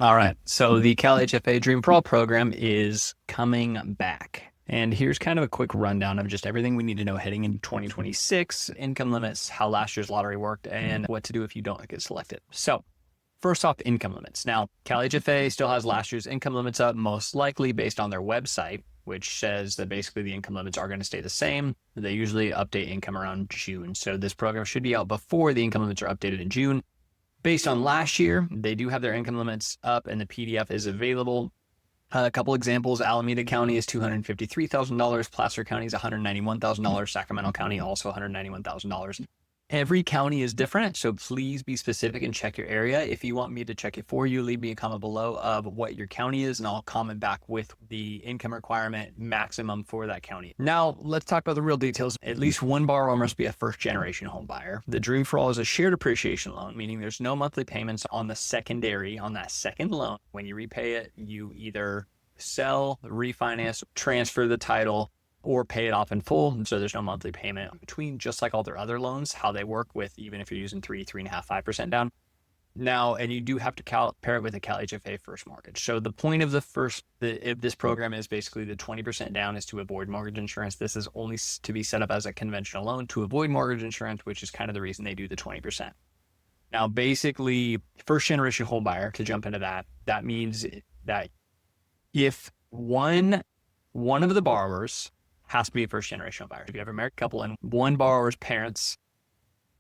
All right. So the CalHFA Dream For All program is coming back. And here's kind of a quick rundown of just everything we need to know heading into 2026, income limits, how last year's lottery worked, and what to do if you don't get selected. So first off, income limits. Now, CalHFA still has last year's income limits up, most likely based on their website, which says that basically the income limits are going to stay the same. They usually update income around June. So this program should be out before the income limits are updated in June. Based on last year, they do have their income limits up and the PDF is available. A couple examples, Alameda County is $253,000, Placer County is $191,000, Sacramento County also $191,000. Every county is different, so please be specific and check your area. If you want me to check it for you, leave me a comment below of what your county is, and I'll comment back with the income requirement maximum for that county. Now, let's talk about the real details. At least one borrower must be a first-generation home buyer. The Dream For All is a shared appreciation loan, meaning there's no monthly payments on the secondary, on that second loan. When you repay it, you either sell, refinance, transfer the title, or pay it off in full. So there's no monthly payment between, just like all their other loans, how they work with, even if you're using 3.5%, 5% down. Now, and you do have to pair it with a CalHFA first mortgage. So the point of this program is basically the 20% down is to avoid mortgage insurance. This is only to be set up as a conventional loan to avoid mortgage insurance, which is kind of the reason they do the 20%. Now, basically, first generation home buyer, to jump into that means that if one of the borrowers has to be a first generation buyer. If you have a married couple and one borrower's parents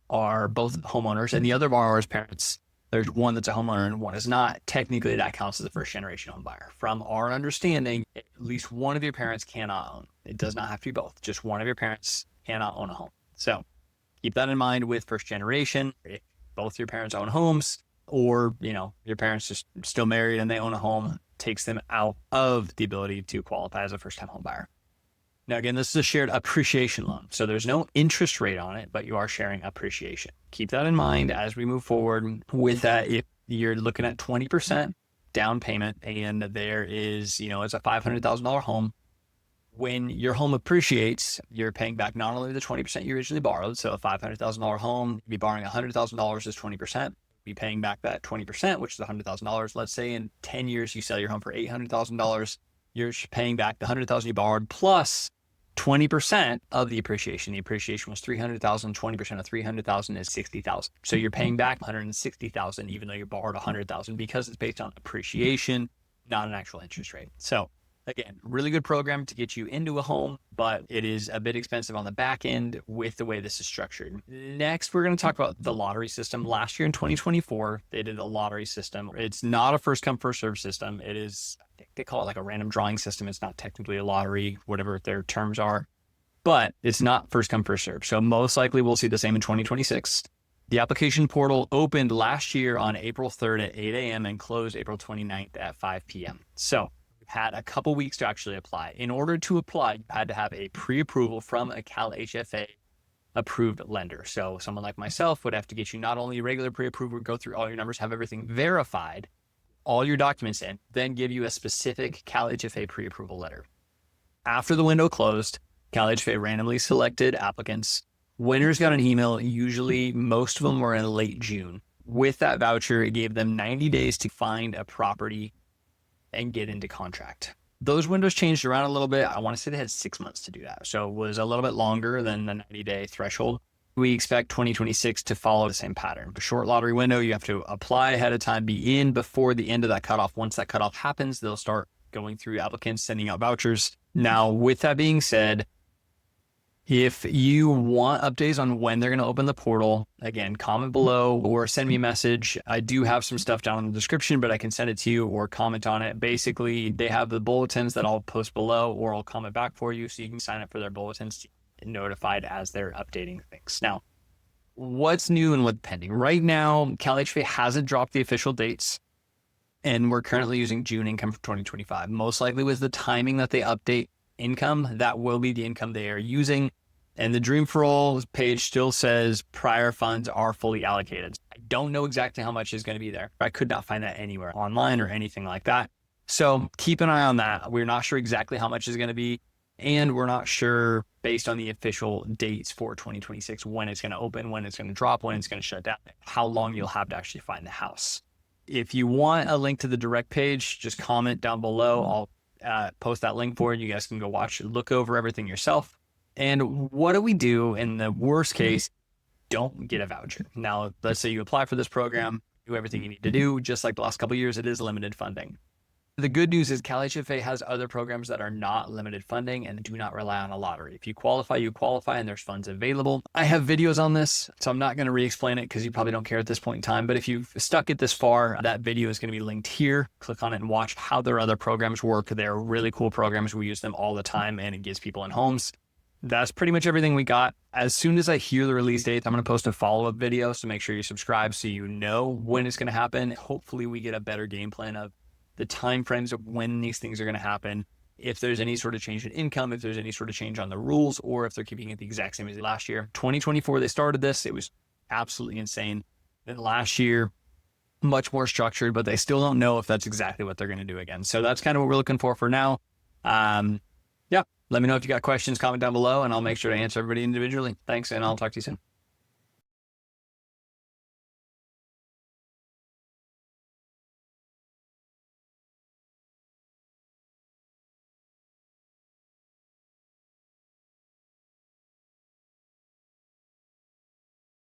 are both homeowners and the other borrower's parents, there's one that's a homeowner and one is not, technically that counts as a first generation home buyer. From our understanding, at least one of your parents cannot own. It does not have to be both. Just one of your parents cannot own a home. So keep that in mind with first generation. If both your parents own homes, or your parents just still married and they own a home, takes them out of the ability to qualify as a first time home buyer. Now, again, this is a shared appreciation loan. So there's no interest rate on it, but you are sharing appreciation. Keep that in mind as we move forward with that. If you're looking at 20% down payment and there is, it's a $500,000 home, when your home appreciates, you're paying back not only the 20% you originally borrowed. So a $500,000 home, you'd be borrowing $100,000 as 20%, be paying back that 20%, which is $100,000. Let's say in 10 years, you sell your home for $800,000. You're paying back the $100,000 you borrowed plus 20% of the appreciation. The appreciation was $300,000. 20% of $300,000 is $60,000. So you're paying back $160,000, even though you borrowed $100,000, because it's based on appreciation, not an actual interest rate. So again, really good program to get you into a home, but it is a bit expensive on the back end with the way this is structured. Next, we're going to talk about the lottery system. Last year in 2024, they did a lottery system. It's not a first come, first serve system. It is, I think they call it like a random drawing system. It's not technically a lottery, whatever their terms are, but it's not first come, first serve. So most likely we'll see the same in 2026. The application portal opened last year on April 3rd at 8 a.m. and closed April 29th at 5 p.m. So had a couple weeks to actually apply. In order to apply, you had to have a pre-approval from a CalHFA approved lender. So someone like myself would have to get you not only regular pre-approval, go through all your numbers, have everything verified, all your documents in, then give you a specific CalHFA pre-approval letter. After the window closed, CalHFA randomly selected applicants. Winners got an email. Usually most of them were in late June. With that voucher, it gave them 90 days to find a property and get into contract. Those windows changed around a little bit. I want to say they had 6 months to do that. So it was a little bit longer than the 90-day threshold. We expect 2026 to follow the same pattern. The short lottery window, you have to apply ahead of time, be in before the end of that cutoff. Once that cutoff happens, they'll start going through applicants, sending out vouchers. Now, with that being said, if you want updates on when they're going to open the portal, again, comment below or send me a message. I do have some stuff down in the description, but I can send it to you or comment on it. Basically, they have the bulletins that I'll post below or I'll comment back for you so you can sign up for their bulletins to get notified as they're updating things. Now, what's new and what's pending? Right now, CalHFA hasn't dropped the official dates, and we're currently using June income for 2025. Most likely with the timing that they update income, that will be the income they are using. And the Dream For All page still says prior funds are fully allocated. I don't know exactly how much is going to be there. I could not find that anywhere online or anything like that. So keep an eye on that. We're not sure exactly how much is going to be. And we're not sure based on the official dates for 2026, when it's going to open, when it's going to drop, when it's going to shut down, how long you'll have to actually find the house. If you want a link to the direct page, just comment down below. I'll post that link for you. You guys can go look over everything yourself. And what do we do in the worst case? Don't get a voucher. Now, let's say you apply for this program, do everything you need to do. Just like the last couple of years, it is limited funding. The good news is CalHFA has other programs that are not limited funding and do not rely on a lottery. If you qualify, and there's funds available. I have videos on this, so I'm not going to re-explain it because you probably don't care at this point in time. But if you've stuck it this far, that video is going to be linked here. Click on it and watch how their other programs work. They're really cool programs. We use them all the time, and it gives people in homes. That's pretty much everything we got. As soon as I hear the release date, I'm going to post a follow-up video. So make sure you subscribe so you know when it's going to happen. Hopefully we get a better game plan of the time frames of when these things are going to happen, if there's any sort of change in income, if there's any sort of change on the rules, or if they're keeping it the exact same as last year. 2024, they started this. It was absolutely insane. Then last year, much more structured, but they still don't know if that's exactly what they're going to do again. So that's kind of what we're looking for now. Yeah, let me know if you got questions, comment down below, and I'll make sure to answer everybody individually. Thanks, and I'll talk to you soon.